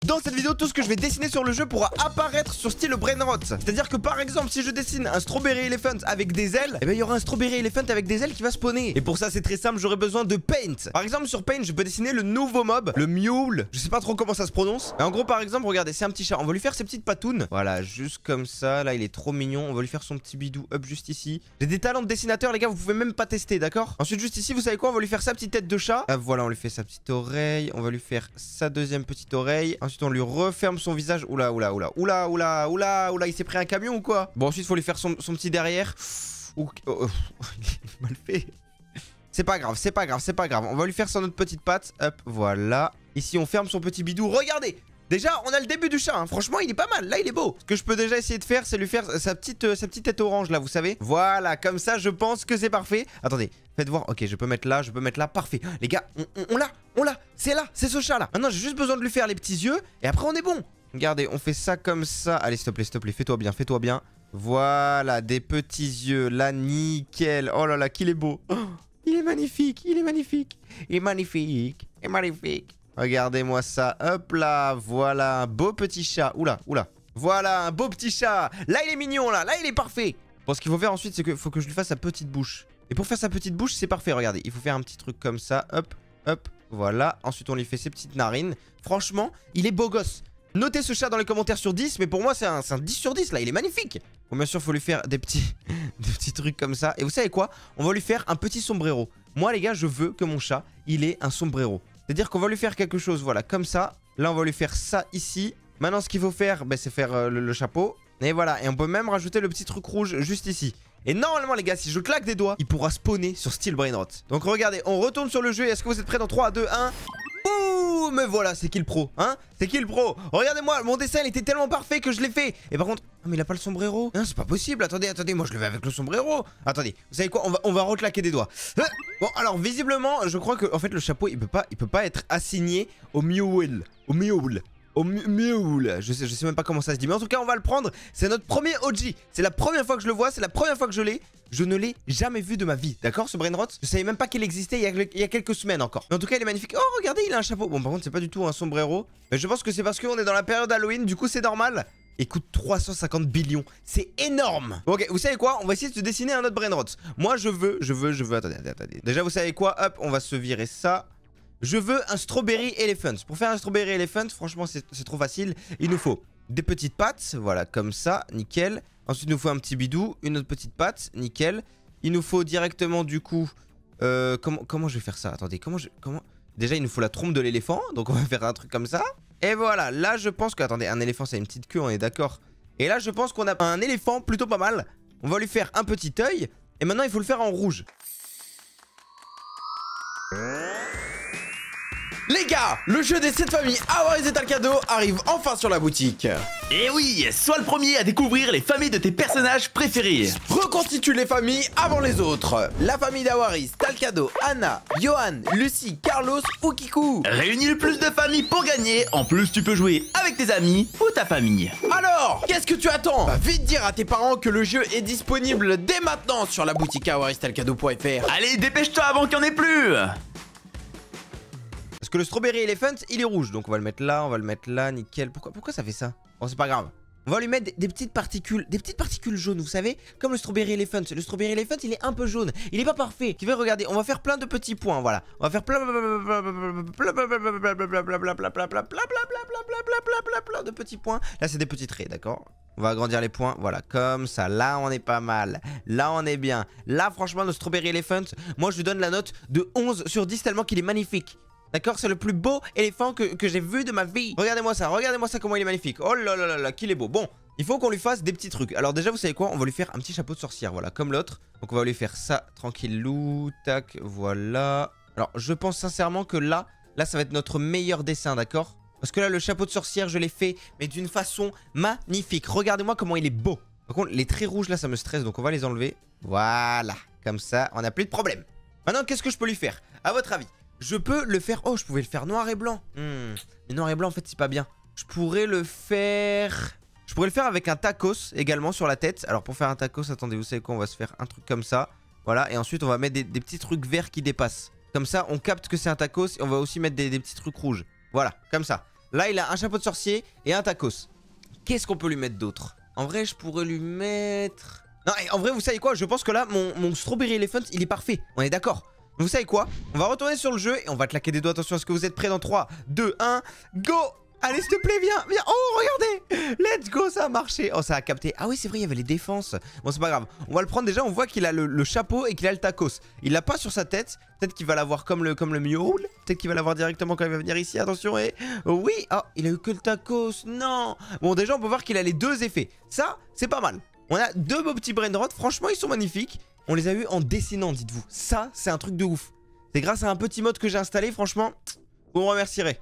Dans cette vidéo, tout ce que je vais dessiner sur le jeu pourra apparaître sur style Brainrot. C'est-à-dire que par exemple, si je dessine un Strawberry Elephant avec des ailes, eh ben il y aura un Strawberry Elephant avec des ailes qui va spawner. Et pour ça, c'est très simple, j'aurai besoin de Paint. Par exemple, sur Paint, je peux dessiner le nouveau mob, le Mule. Je sais pas trop comment ça se prononce. Mais en gros, par exemple, regardez, c'est un petit chat. On va lui faire ses petites patounes. Voilà, juste comme ça. Là, il est trop mignon. On va lui faire son petit bidou up juste ici. J'ai des talents de dessinateur, les gars, vous pouvez même pas tester, d'accord? Ensuite, juste ici, vous savez quoi? On va lui faire sa petite tête de chat. Ah, voilà, on lui fait sa petite oreille. On va lui faire sa deuxième petite oreille. Ensuite, on lui referme son visage. Oula, oula, oula, oula, oula, oula, oula, il s'est pris un camion ou quoi? Bon, ensuite, il faut lui faire son petit derrière. Mal fait. C'est pas grave, c'est pas grave, c'est pas grave. On va lui faire son autre petite patte. Hop, voilà. Ici, on ferme son petit bidou. Regardez! Déjà, on a le début du chat, hein. Franchement, il est pas mal, là il est beau. Ce que je peux déjà essayer de faire, c'est lui faire sa petite tête orange là, vous savez. Voilà, comme ça, je pense que c'est parfait. Attendez, faites voir, ok, je peux mettre là, parfait. Les gars, on l'a, c'est là, c'est ce chat là. Maintenant, j'ai juste besoin de lui faire les petits yeux, et après on est bon. Regardez, on fait ça comme ça. Allez, s'il te plaît, fais-toi bien, fais-toi bien. Voilà, des petits yeux, là, nickel. Oh là là, qu'il est beau. Oh, il est magnifique, il est magnifique. Il est magnifique, il est magnifique. Regardez-moi ça, hop là, voilà, un beau petit chat. Oula, oula. Voilà, un beau petit chat. Là, il est mignon, là il est parfait. Bon, ce qu'il faut faire ensuite, c'est qu'il faut que je lui fasse sa petite bouche. Et pour faire sa petite bouche, c'est parfait, regardez. Il faut faire un petit truc comme ça, hop, hop, voilà. Ensuite, on lui fait ses petites narines. Franchement, il est beau gosse. Notez ce chat dans les commentaires sur 10, mais pour moi, c'est un 10 sur 10, là, il est magnifique. Bon, bien sûr, il faut lui faire des petits trucs comme ça. Et vous savez quoi? On va lui faire un petit sombrero. Moi, les gars, je veux que mon chat, il ait un sombrero. C'est-à-dire qu'on va lui faire quelque chose, voilà, comme ça. Là, on va lui faire ça ici. Maintenant, ce qu'il faut faire, bah, c'est faire le chapeau. Et voilà, et on peut même rajouter le petit truc rouge juste ici. Et normalement, les gars, si je claque des doigts, il pourra spawner sur style Brainrot. Donc, regardez, on retourne sur le jeu. Est-ce que vous êtes prêts dans 3, 2, 1? Ouh, mais voilà, c'est qui le pro, hein? C'est qui le pro? Regardez-moi, mon dessin, il était tellement parfait que je l'ai fait. Et par contre, ah, mais il a pas le sombrero. Non, c'est pas possible. Attendez, moi je le vais avec le sombrero. Attendez, vous savez quoi? On va reclaquer des doigts. Bon, alors visiblement, je crois que en fait le chapeau, il peut pas être assigné au mule. Au mule. Je sais même pas comment ça se dit. Mais en tout cas, on va le prendre. C'est notre premier OG. C'est la première fois que je le vois. C'est la première fois que je l'ai. Je ne l'ai jamais vu de ma vie. D'accord, ce Brainrot? Je savais même pas qu'il existait il y a quelques semaines encore. Mais en tout cas, il est magnifique. Oh, regardez, il a un chapeau. Bon, par contre, c'est pas du tout un sombrero. Mais je pense que c'est parce qu'on est dans la période Halloween. Du coup, c'est normal. Il coûte 350 billions. C'est énorme. Ok, vous savez quoi? On va essayer de se dessiner un autre Brainrot. Moi, je veux. Attendez. Déjà, vous savez quoi? Hop, on va se virer ça. Je veux un Strawberry Elephant. Pour faire un Strawberry Elephant, franchement, c'est trop facile. Il nous faut des petites pattes, voilà, comme ça, nickel. Ensuite, il nous faut un petit bidou, une autre petite patte, nickel. Il nous faut directement, du coup... comment je vais faire ça? Attendez, comment... Déjà, il nous faut la trompe de l'éléphant, donc on va faire un truc comme ça. Et voilà, là, je pense que... Attendez, un éléphant, ça a une petite queue, on est d'accord. Et là, je pense qu'on a un éléphant plutôt pas mal. On va lui faire un petit œil. Et maintenant, il faut le faire en rouge. Les gars, le jeu des 7 familles Avoir les étals cadeaux arrive enfin sur la boutique. Et oui, sois le premier à découvrir les familles de tes personnages préférés. Reconstitue les familles avant les autres. La famille d'Awaris, Talcado, Anna, Johan, Lucie, Carlos ou Kikou. Réunis le plus de familles pour gagner. En plus, tu peux jouer avec tes amis ou ta famille. Alors, qu'est-ce que tu attends? Va vite dire à tes parents que le jeu est disponible dès maintenant sur la boutique awaristalcado.fr. Allez, dépêche-toi avant qu'il n'y en ait plus. Parce que le Strawberry Elephant, il est rouge. Donc on va le mettre là, nickel. Pourquoi ça fait ça? Bon, c'est pas grave. On va lui mettre des petites particules jaunes, vous savez, comme le Strawberry Elephant. Le Strawberry Elephant, il est un peu jaune. Il est pas parfait. Qui veut regarder? On va faire plein de petits points, voilà. On va faire plein de petits points. Là, c'est des petits traits, d'accord? On va agrandir les points, voilà, comme ça. Là, on est pas mal. Là, on est bien. Là, franchement, le Strawberry Elephant, moi, je lui donne la note de 11 sur 10 tellement qu'il est magnifique. D'accord, c'est le plus beau éléphant que j'ai vu de ma vie. Regardez-moi ça comment il est magnifique. Oh là là là là, qu'il est beau. Bon, il faut qu'on lui fasse des petits trucs. Alors déjà, vous savez quoi? On va lui faire un petit chapeau de sorcière, voilà, comme l'autre. Donc on va lui faire ça, tranquillou, tac, voilà. Alors, je pense sincèrement que là, ça va être notre meilleur dessin, d'accord? Parce que là, le chapeau de sorcière, je l'ai fait, mais d'une façon magnifique. Regardez-moi comment il est beau. Par contre, les traits rouges, là, ça me stresse, donc on va les enlever. Voilà, comme ça, on n'a plus de problème. Maintenant, qu'est-ce que je peux lui faire? À votre avis? Je peux le faire... Oh, je pouvais le faire noir et blanc. Mais noir et blanc, en fait, c'est pas bien. Je pourrais le faire... Je pourrais le faire avec un tacos également sur la tête. Alors, pour faire un tacos, attendez, vous savez quoi? On va se faire un truc comme ça. Voilà, et ensuite, on va mettre des petits trucs verts qui dépassent. Comme ça, on capte que c'est un tacos et on va aussi mettre des petits trucs rouges. Voilà, comme ça. Là, il a un chapeau de sorcier et un tacos. Qu'est-ce qu'on peut lui mettre d'autre? En vrai, je pourrais lui mettre... Non, en vrai, vous savez quoi? Je pense que là, mon Strawberry Elephant, il est parfait. On est d'accord. Vous savez quoi? On va retourner sur le jeu et on va claquer des doigts. Attention, est-ce que vous êtes prêts dans 3, 2, 1, go! Allez, s'il te plaît, viens, viens. Oh, regardez. Let's go, ça a marché. Oh, ça a capté. Ah oui, c'est vrai, il y avait les défenses. Bon, c'est pas grave. On va le prendre déjà. On voit qu'il a le chapeau et qu'il a le tacos. Il l'a pas sur sa tête. Peut-être qu'il va l'avoir comme le mule. Peut-être qu'il va l'avoir directement quand il va venir ici. Attention, et... Oui. Oh, il a eu que le tacos. Non. Bon, déjà, on peut voir qu'il a les deux effets. Ça, c'est pas mal. On a deux beaux petits brainrots. Franchement, ils sont magnifiques. On les a eu en dessinant, dites-vous. Ça, c'est un truc de ouf. C'est grâce à un petit mode que j'ai installé. Franchement, vous me remercierez.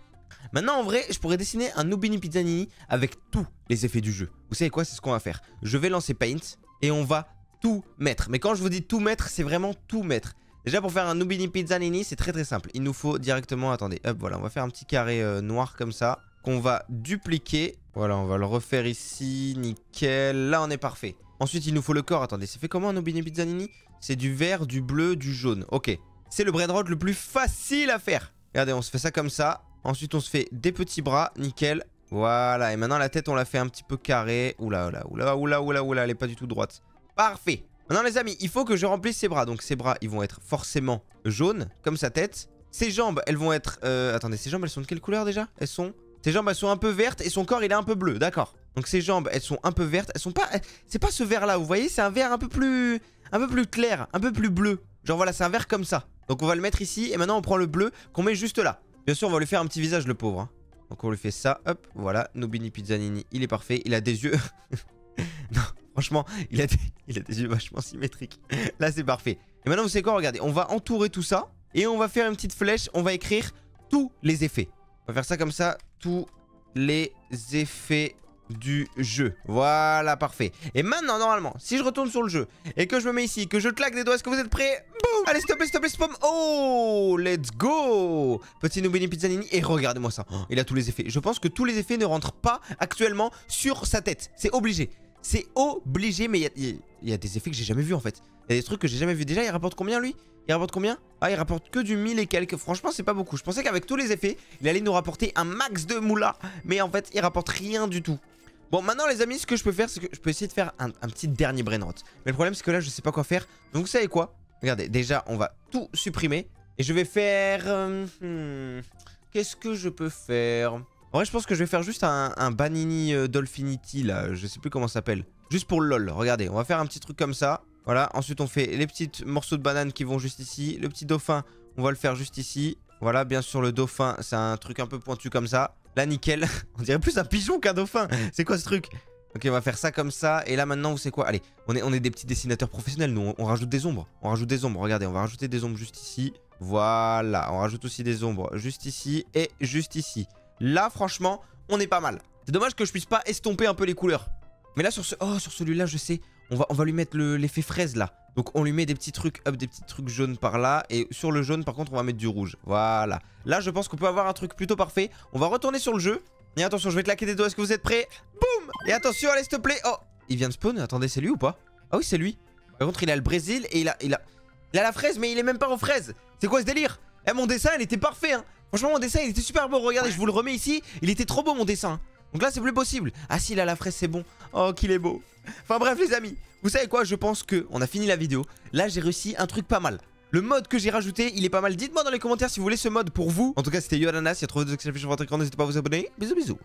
Maintenant, en vrai, je pourrais dessiner un Nubini Pizzanini avec tous les effets du jeu. Vous savez quoi? C'est ce qu'on va faire. Je vais lancer Paint et on va tout mettre. Mais quand je vous dis tout mettre, c'est vraiment tout mettre. Déjà, pour faire un Nubini Pizzanini, c'est très simple. Il nous faut directement... Attendez, hop, voilà. On va faire un petit carré noir comme ça, qu'on va dupliquer. Voilà, on va le refaire ici. Nickel. Là, on est parfait. Ensuite, il nous faut le corps. Attendez, c'est fait comment un Nubini Pizzanini? C'est du vert, du bleu, du jaune. Ok. C'est le brainrot le plus facile à faire. Regardez, on se fait ça comme ça. Ensuite, on se fait des petits bras, nickel. Voilà, et maintenant la tête, on la fait un petit peu carrée. Oula, elle est pas du tout droite. Parfait. Maintenant, les amis, il faut que je remplisse ses bras. Donc, ses bras, ils vont être forcément jaunes, comme sa tête. Ses jambes, elles vont être... Attendez, ses jambes, elles sont de quelle couleur déjà? Ses jambes, elles sont un peu vertes et son corps, il est un peu bleu, d'accord. Donc, ses jambes, elles sont un peu vertes. Elles sont pas... C'est pas ce vert-là, vous voyez? C'est un vert un peu plus clair, un peu plus bleu. Genre, voilà, c'est un vert comme ça. Donc, on va le mettre ici. Et maintenant, on prend le bleu qu'on met juste là. Bien sûr, on va lui faire un petit visage, le pauvre. Hein. Donc, on lui fait ça. Hop, voilà. Nubini Pizzanini, il est parfait. Il a des yeux... Non, franchement, il a des yeux vachement symétriques. Là, c'est parfait. Et maintenant, vous savez quoi? Regardez, on va entourer tout ça. Et on va faire une petite flèche. On va écrire tous les effets. On va faire ça comme ça. Tous les effets du jeu. Voilà, parfait. Et maintenant, normalement, si je retourne sur le jeu et que je me mets ici, que je claque des doigts, est-ce que vous êtes prêts? Boum! Allez, stop, spam. Oh, let's go! Petit Nubini Pizzanini. Et regardez-moi ça. Oh, il a tous les effets. Je pense que tous les effets ne rentrent pas actuellement sur sa tête. C'est obligé. C'est obligé, mais il y a des effets que j'ai jamais vus en fait. Il y a des trucs que j'ai jamais vus. Déjà, il rapporte combien lui? Il rapporte combien? Ah, il rapporte que du 1000 et quelques. Franchement, c'est pas beaucoup. Je pensais qu'avec tous les effets, il allait nous rapporter un max de moula. Mais en fait, il rapporte rien du tout. Bon, maintenant les amis, ce que je peux faire, c'est que je peux essayer de faire un petit dernier brainrot. Mais le problème, c'est que là, je sais pas quoi faire. Donc, vous savez quoi? Regardez, déjà, on va tout supprimer. Et je vais faire... Qu'est-ce que je peux faire? En vrai, je pense que je vais faire juste un Banini Dolphinity, là. Je sais plus comment ça s'appelle. Juste pour le lol. Regardez, on va faire un petit truc comme ça. Voilà, ensuite, on fait les petits morceaux de banane qui vont juste ici. Le petit dauphin, on va le faire juste ici. Voilà, bien sûr, le dauphin, c'est un truc un peu pointu comme ça. Là, nickel. On dirait plus un pigeon qu'un dauphin. C'est quoi ce truc? Ok, on va faire ça comme ça. Et là, maintenant, vous savez quoi? Allez, on est des petits dessinateurs professionnels. Nous, on rajoute des ombres. On rajoute des ombres. Regardez, on va rajouter des ombres juste ici. Voilà, on rajoute aussi des ombres juste ici et juste ici. Là, franchement, on est pas mal. C'est dommage que je puisse pas estomper un peu les couleurs. Mais là, sur celui-là, je sais. On va lui mettre l'effet fraise, là. Donc, on lui met des petits trucs, hop, des petits trucs jaunes par là. Et sur le jaune, par contre, on va mettre du rouge. Voilà. Là, je pense qu'on peut avoir un truc plutôt parfait. On va retourner sur le jeu. Et attention, je vais claquer des doigts. Est-ce que vous êtes prêts? Boum! Et attention, allez, s'il te plaît. Oh, il vient de spawn. Attendez, c'est lui ou pas? Ah oui, c'est lui. Par contre, il a le Brésil et il a la fraise, mais il est même pas aux fraises. C'est quoi ce délire? Eh, mon dessin, il était parfait, hein. Franchement, mon dessin, il était super beau. Regardez, je vous le remets ici. Il était trop beau, mon dessin. Donc là, c'est plus possible. Ah si, il a la fraise, c'est bon. Oh, qu'il est beau. Enfin bref, les amis. Vous savez quoi? Je pense qu'on a fini la vidéo. Là, j'ai réussi un truc pas mal. Le mode que j'ai rajouté, il est pas mal. Dites-moi dans les commentaires si vous voulez ce mode pour vous. En tout cas, c'était YoAnanas. Il y a trop de vidéos sur votre écran. N'hésitez pas à vous abonner. Bisous, bisous.